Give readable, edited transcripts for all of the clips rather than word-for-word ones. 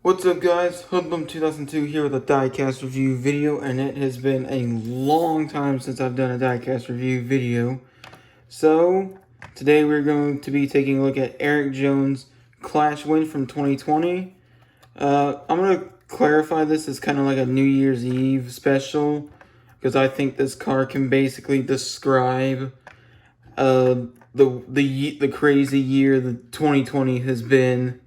What's up guys, Hoodlum 2002 here with a Diecast review video, and it has been a long time since I've done a Diecast review video. So, today we're going to be taking a look at Erik Jones' Clash win from 2020. I'm going to clarify this as kind of like a New Year's Eve special, because I think this card can basically describe the crazy year that 2020 has been.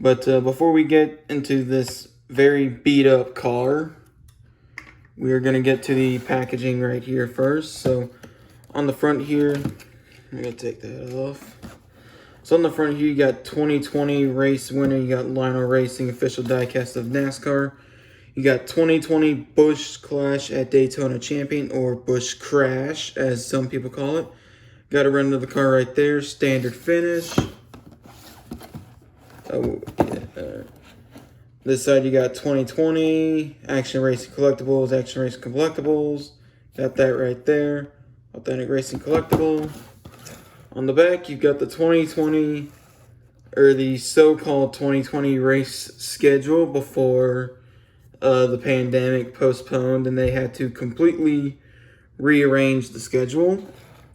But before we get into this very beat up car, we are going to get to the packaging right here first. So on the front here, I'm going to take that off. So on the front here, you got 2020 race winner. You got Lionel Racing, official diecast of NASCAR. You got 2020 Busch Clash at Daytona champion, or Busch Crash, as some people call it. Got a run of the car right there, standard finish. Oh, yeah. This side you got 2020 Action Racing Collectibles, Action Racing Collectibles. Got that right there. Authentic Racing Collectible. On the back, you've got the 2020, or the so-called 2020 race schedule before the pandemic postponed and they had to completely rearrange the schedule.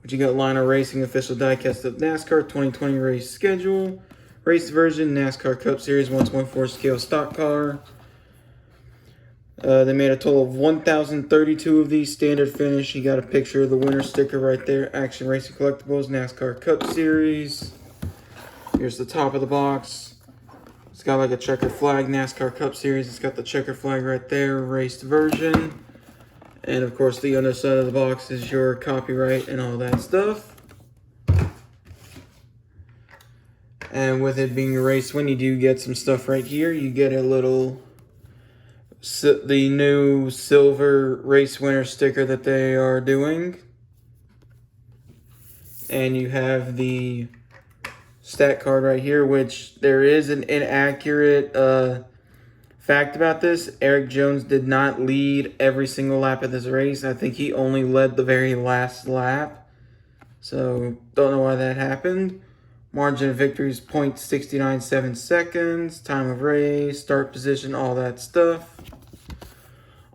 But you got Lionel Racing, official diecast of NASCAR 2020 race schedule. Race version, NASCAR Cup Series 1.4 scale stock car. They made a total of 1,032 of these, standard finish. You got a picture of the winner sticker right there. Action Racing Collectibles, NASCAR Cup Series. Here's the top of the box. It's got like a checker flag, NASCAR Cup Series. It's got the checker flag right there, raced version. And of course the underside of the box is your copyright and all that stuff. And with it being a race win, you do get some stuff right here. You get a little, the new silver race winner sticker that they are doing. And you have the stat card right here, which there is an inaccurate fact about this. Erik Jones did not lead every single lap of this race. I think he only led the very last lap. So, don't know why that happened. Margin of victory is 0.697 seconds. Time of race, start position, all that stuff.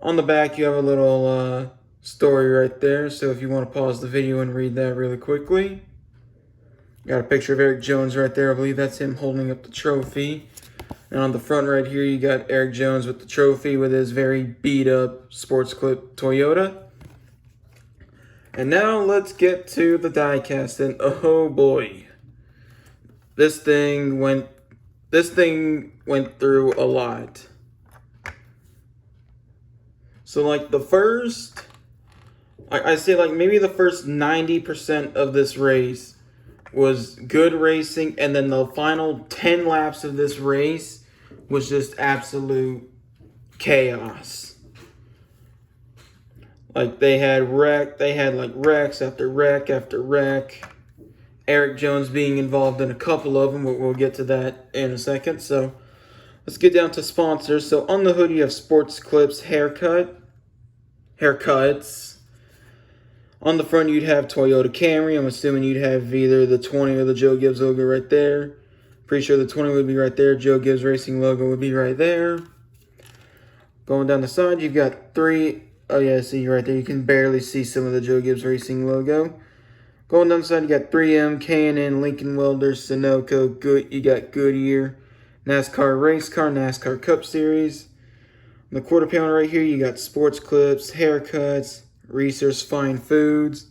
On the back, you have a little story right there. So if you want to pause the video and read that really quickly. Got a picture of Erik Jones right there. I believe that's him holding up the trophy. And on the front right here, you got Erik Jones with the trophy with his very beat up sports clip Toyota. And now let's get to the diecast. And oh boy. This thing went through a lot. So like the first, I say like maybe the first 90% of this race was good racing, and then the final 10 laps of this race was just absolute chaos. Like they had like wrecks after wreck after wreck. Erik Jones being involved in a couple of them. We'll get to that in a second. So let's get down to sponsors. So on the hood you have Sports Clips haircuts. On the front you'd have Toyota Camry. I'm assuming you'd have either the 20 or the Joe Gibbs logo right there. Pretty sure the 20 would be right there. Joe Gibbs Racing logo would be right there. Going down the side you've got three. Oh yeah, see right there. You can barely see some of the Joe Gibbs Racing logo. Going down the side, you got 3M, K&N, Lincoln Welder, Sunoco, you got Goodyear, NASCAR Race Car, NASCAR Cup Series. On the quarter panel right here, you got Sports Clips, Haircuts, Reese's Fine Foods.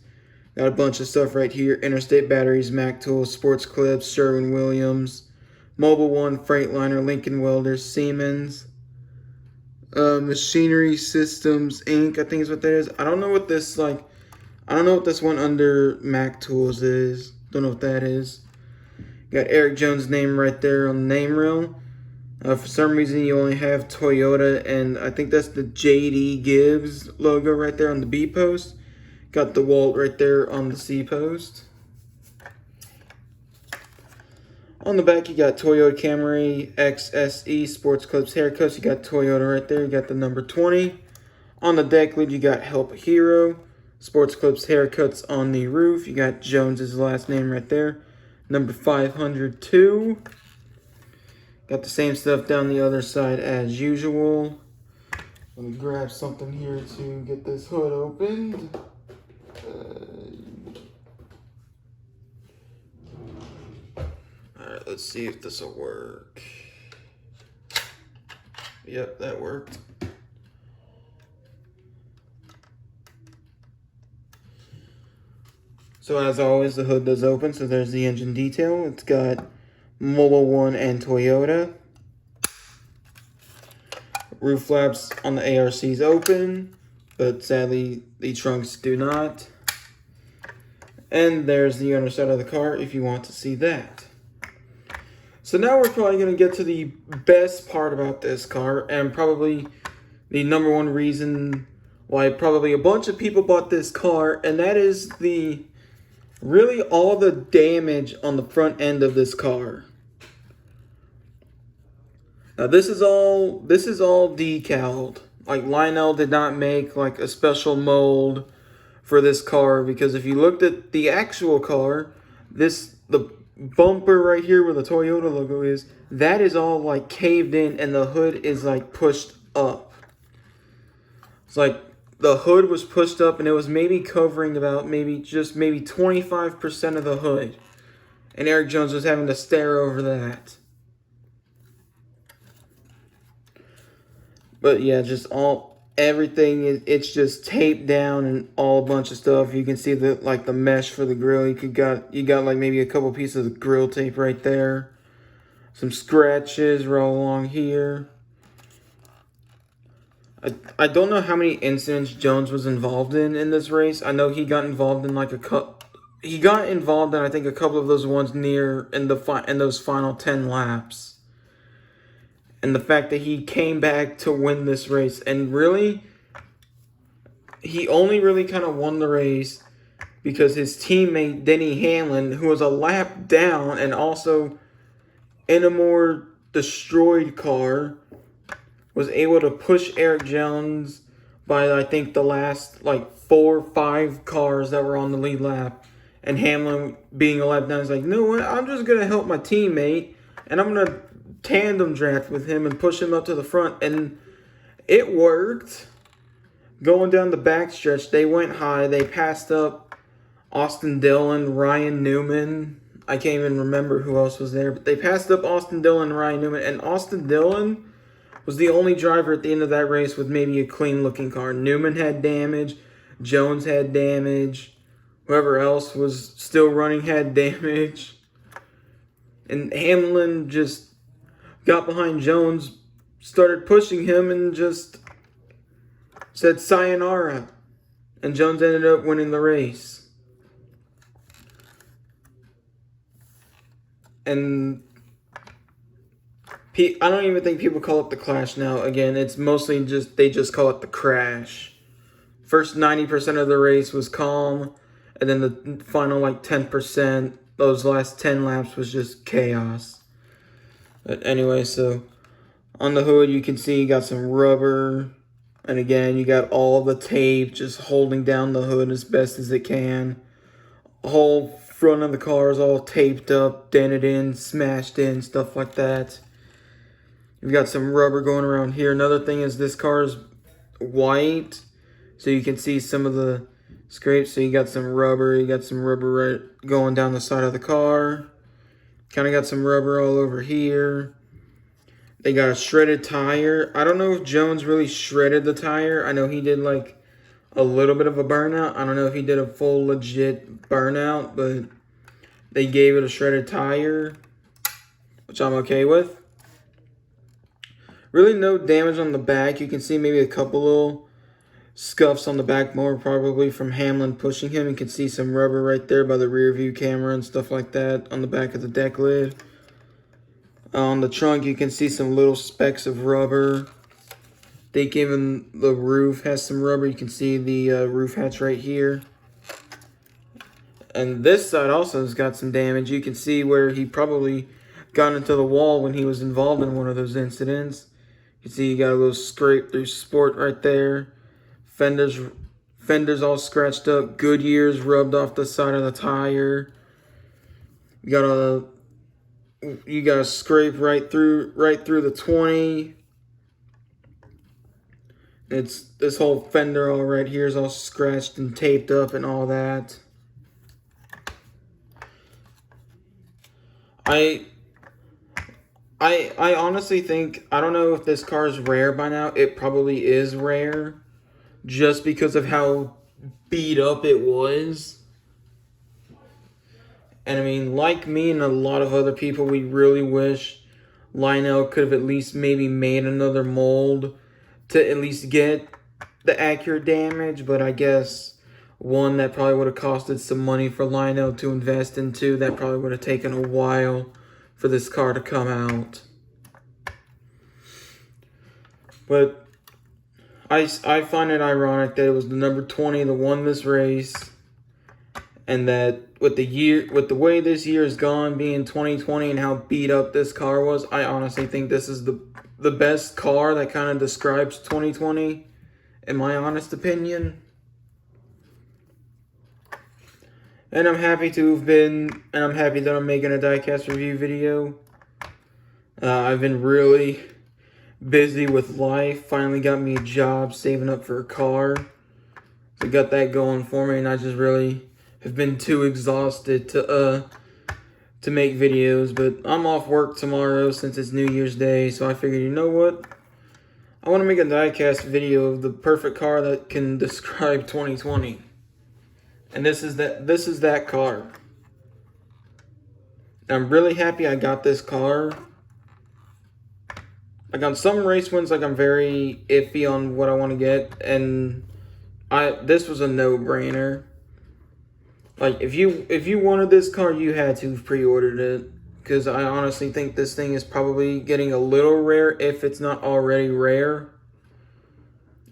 Got a bunch of stuff right here. Interstate Batteries, Mac Tools, Sports Clips, Sherwin-Williams, Mobile One, Freightliner, Lincoln Welder, Siemens. Machinery Systems, Inc. I think is what that is. I don't know what this, like, I don't know what this one under Mac Tools is. Don't know what that is. Got Erik Jones' name right there on the name reel. For some reason, you only have Toyota, and I think that's the J.D. Gibbs logo right there on the B post. Got the Walt right there on the C post. On the back, you got Toyota Camry XSE Sports Clips Haircuts. You got Toyota right there. You got the number 20. On the deck lid, you got Help a Hero. Sports Clips Haircuts on the roof. You got Jones's last name right there. Number 502. Got the same stuff down the other side as usual. Let me grab something here to get this hood opened. Alright, let's see if this will work. Yep, that worked. So as always, the hood does open, so there's the engine detail. It's got Mobil 1 and Toyota. Roof flaps on the ARCs open, but sadly the trunks do not. And there's the underside of the car if you want to see that. So now we're probably going to get to the best part about this car, and probably the number one reason why probably a bunch of people bought this car, and that is really all the damage on the front end of this car. Now this is all decaled. Like Lionel did not make like a special mold for this car, because if you looked at the actual car, the bumper right here where the Toyota logo is, that is all like caved in and the hood is like pushed up. It's like the hood was pushed up and it was maybe covering about maybe 25% of the hood. And Erik Jones was having to stare over that. But yeah, just everything it's just taped down and all a bunch of stuff. You can see the mesh for the grill. You got like maybe a couple pieces of grill tape right there. Some scratches right along here. I don't know how many incidents Jones was involved in this race. I know he got involved in like he got involved in I think a couple of those ones in those final 10 laps. And the fact that he came back to win this race, and really, he only really kind of won the race because his teammate, Denny Hamlin, who was a lap down and also in a more destroyed car, was able to push Erik Jones by, I think, the last, like, 4 or 5 cars that were on the lead lap. And Hamlin, being a lap down, is like, you know what, I'm just going to help my teammate, and I'm going to tandem draft with him and push him up to the front, and it worked. Going down the backstretch, they went high. They passed up Austin Dillon, Ryan Newman. I can't even remember who else was there, but they passed up Austin Dillon and Ryan Newman, and Austin Dillon was the only driver at the end of that race with maybe a clean-looking car. Newman had damage. Jones had damage. Whoever else was still running had damage. And Hamlin just got behind Jones, started pushing him, and just said sayonara. And Jones ended up winning the race. And I don't even think people call it the clash now. Again, it's mostly they just call it the crash. First 90% of the race was calm, and then the final like 10%, those last 10 laps was just chaos. But anyway, so on the hood, you can see you got some rubber. And again, you got all the tape just holding down the hood as best as it can. The whole front of the car is all taped up, dented in, smashed in, stuff like that. You've got some rubber going around here. Another thing is this car is white, so you can see some of the scrapes. So you got some rubber. You got some rubber right going down the side of the car. Kind of got some rubber all over here. They got a shredded tire. I don't know if Jones really shredded the tire. I know he did like a little bit of a burnout. I don't know if he did a full legit burnout, but they gave it a shredded tire, which I'm okay with. Really no damage on the back. You can see maybe a couple little scuffs on the back, more probably from Hamlin pushing him. You can see some rubber right there by the rear view camera and stuff like that on the back of the deck lid. On the trunk, you can see some little specks of rubber. I think even the roof has some rubber. You can see the roof hatch right here. And this side also has got some damage. You can see where he probably got into the wall when he was involved in one of those incidents. You can see you got a little scrape through sport right there. Fenders all scratched up. Goodyear's rubbed off the side of the tire. You got you gotta scrape right through the 20. It's this whole fender all right here is all scratched and taped up and all that. I honestly think, I don't know if this car is rare by now. It probably is rare just because of how beat up it was. And I mean, like me and a lot of other people, we really wish Lionel could have at least maybe made another mold to at least get the accurate damage. But I guess, one, that probably would have costed some money for Lionel to invest into. That probably would have taken a while for this car to come out. But I find it ironic that it was the number 20 that won this race, and that with the way this year has gone, being 2020 and how beat up this car was, I honestly think this is the best car that kind of describes 2020, in my honest opinion. And I'm happy that I'm making a diecast review video. I've been really busy with life. Finally got me a job, saving up for a car. So got that going for me, and I just really have been too exhausted to make videos. But I'm off work tomorrow since it's New Year's Day, so I figured, you know what? I want to make a diecast video of the perfect car that can describe 2020. And this is that car. I'm really happy I got this car. Like, on some race wins, like, I'm very iffy on what I want to get, and this was a no-brainer. Like, if you wanted this car, you had to have pre-ordered it, because I honestly think this thing is probably getting a little rare, if it's not already rare.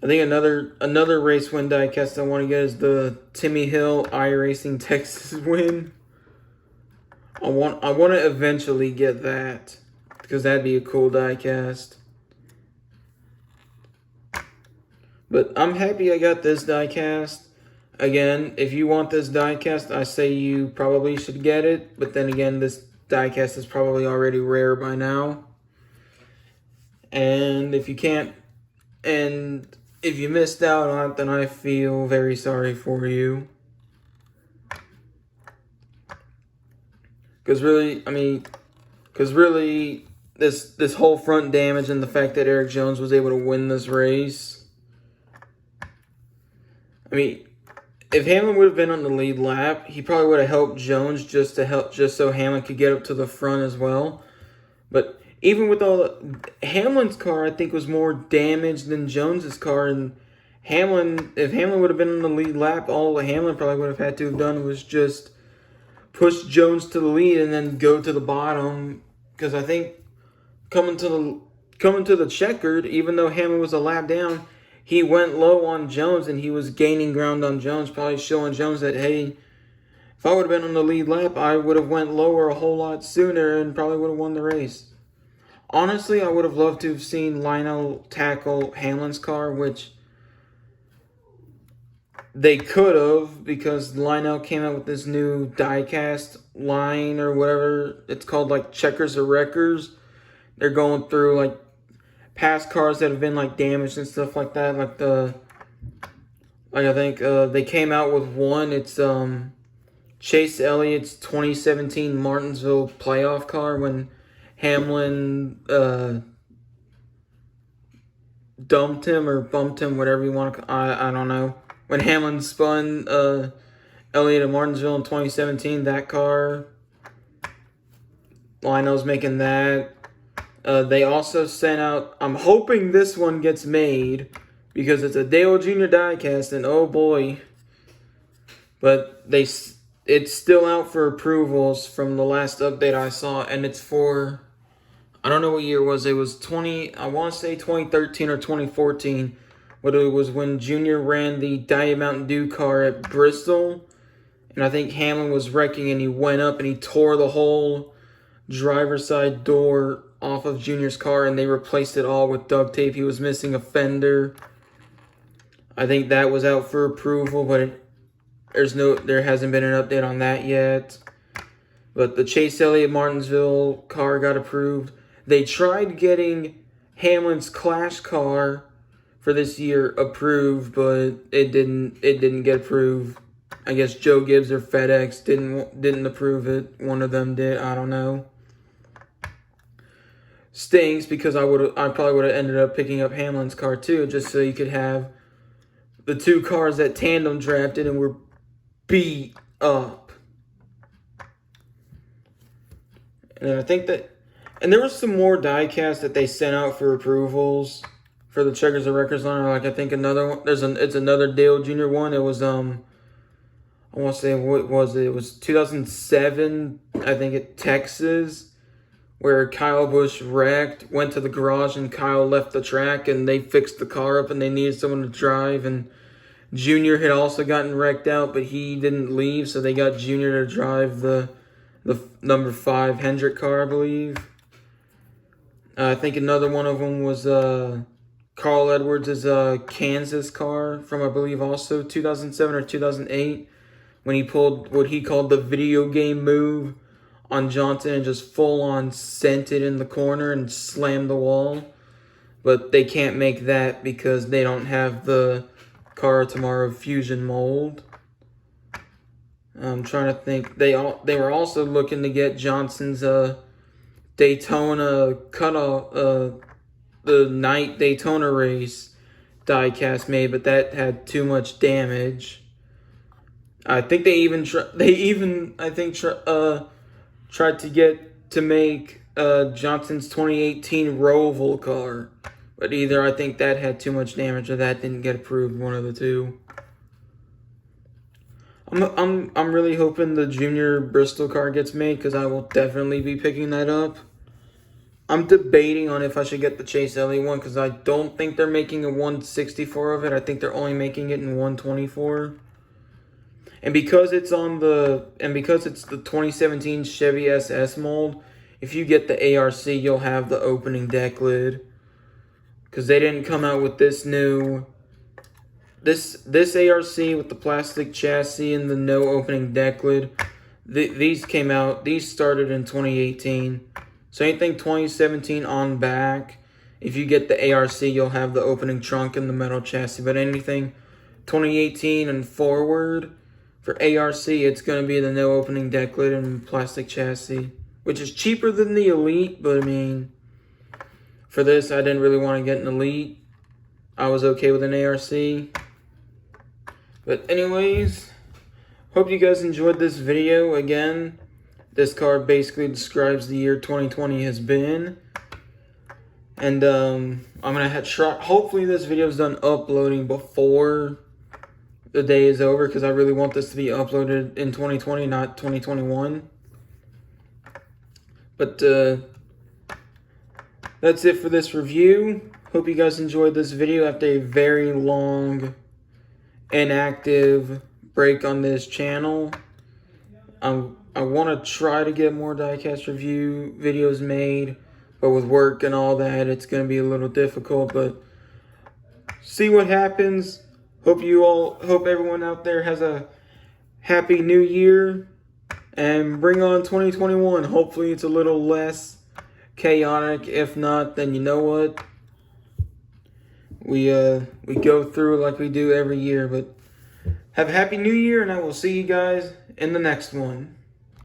I think another race win diecast I want to get is the Timmy Hill iRacing Texas win. I want to eventually get that, because that'd be a cool diecast. But I'm happy I got this diecast. Again, if you want this diecast, I say you probably should get it. But then again, this diecast is probably already rare by now. And if you can't, and if you missed out on it, then I feel very sorry for you. Because really, this whole front damage and the fact that Erik Jones was able to win this race. I mean, if Hamlin would have been on the lead lap, he probably would have helped Jones just so Hamlin could get up to the front as well. But even with Hamlin's car, I think, was more damaged than Jones's car, and if Hamlin would have been on the lead lap, all Hamlin probably would have had to have done was just push Jones to the lead and then go to the bottom. Because I think coming to the checkered, even though Hamlin was a lap down, he went low on Jones and he was gaining ground on Jones, probably showing Jones that, hey, if I would have been on the lead lap, I would have went lower a whole lot sooner and probably would have won the race. Honestly, I would have loved to have seen Lionel tackle Hamlin's car, which they could have, because Lionel came out with this new diecast line or whatever it's called, like Checkers or Wreckers. They're going through like past cars that have been like damaged and stuff like that. I think they came out with one. It's Chase Elliott's 2017 Martinsville playoff car when Hamlin dumped him or bumped him, whatever you want to. I don't know. When Hamlin spun Elliott at Martinsville in 2017, that car, Lionel's making that. They also sent out, I'm hoping this one gets made, because it's a Dale Jr. diecast, and oh boy. But it's still out for approvals from the last update I saw, and it's for, I don't know what year it was. It was I want to say 2013 or 2014. But it was when Junior ran the Diet Mountain Dew car at Bristol. And I think Hamlin was wrecking, and he went up and he tore the whole driver's side door off of Junior's car, and they replaced it all with duct tape. He was missing a fender. I think that was out for approval, but there hasn't been an update on that yet. But the Chase Elliott Martinsville car got approved. They tried getting Hamlin's Clash car for this year approved, but it didn't get approved. I guess Joe Gibbs or FedEx didn't approve it. One of them did. I don't know. Stinks because I probably would have ended up picking up Hamlin's car too, just so you could have the two cars that Tandem drafted and were beat up. And I think that, and there was some more diecast that they sent out for approvals for the Checkers and Records line. Like I think another one, it's another Dale Jr. one. It was I want to say, what was it? It was 2007, I think, at Texas, where Kyle Busch wrecked, went to the garage, and Kyle left the track, and they fixed the car up, and they needed someone to drive, and Junior had also gotten wrecked out, but he didn't leave, so they got Junior to drive the number 5 Hendrick car, I believe. I think another one of them was Carl Edwards' Kansas car from, I believe, also 2007 or 2008, when he pulled what he called the video game move on Johnson and just full-on sent it in the corner and slammed the wall. But they can't make that because they don't have the Car Tomorrow Fusion mold. I'm trying to think. They were also looking to get Johnson's Daytona cutoff, the night Daytona race diecast made, but that had too much damage. I think they even tried to get to make Johnson's 2018 Roval car, but either I think that had too much damage or that didn't get approved. One of the two. I'm really hoping the Junior Bristol car gets made because I will definitely be picking that up. I'm debating on if I should get the Chase Elliott one because I don't think they're making a 164 of it. I think they're only making it in 124. And because it's the 2017 Chevy SS mold, if you get the ARC, you'll have the opening deck lid. Because they didn't come out with this new this ARC with the plastic chassis and the no opening deck lid. These started in 2018. So anything 2017 on back, if you get the ARC, you'll have the opening trunk and the metal chassis. But anything 2018 and forward, for ARC, it's going to be the no opening deck lid and plastic chassis, which is cheaper than the Elite, but I mean, for this, I didn't really want to get an Elite. I was okay with an ARC. But anyways, hope you guys enjoyed this video. Again, this card basically describes the year 2020 has been. And I'm going to try, hopefully this video is done uploading before the day is over, because I really want this to be uploaded in 2020, not 2021. But that's it for this review. Hope you guys enjoyed this video after a very long, inactive break on this channel. I want to try to get more diecast review videos made, but with work and all that, it's going to be a little difficult, but see what happens. Hope everyone out there has a happy new year and bring on 2021. Hopefully it's a little less chaotic. If not, then you know what? We go through like we do every year, but have a happy new year and I will see you guys in the next one.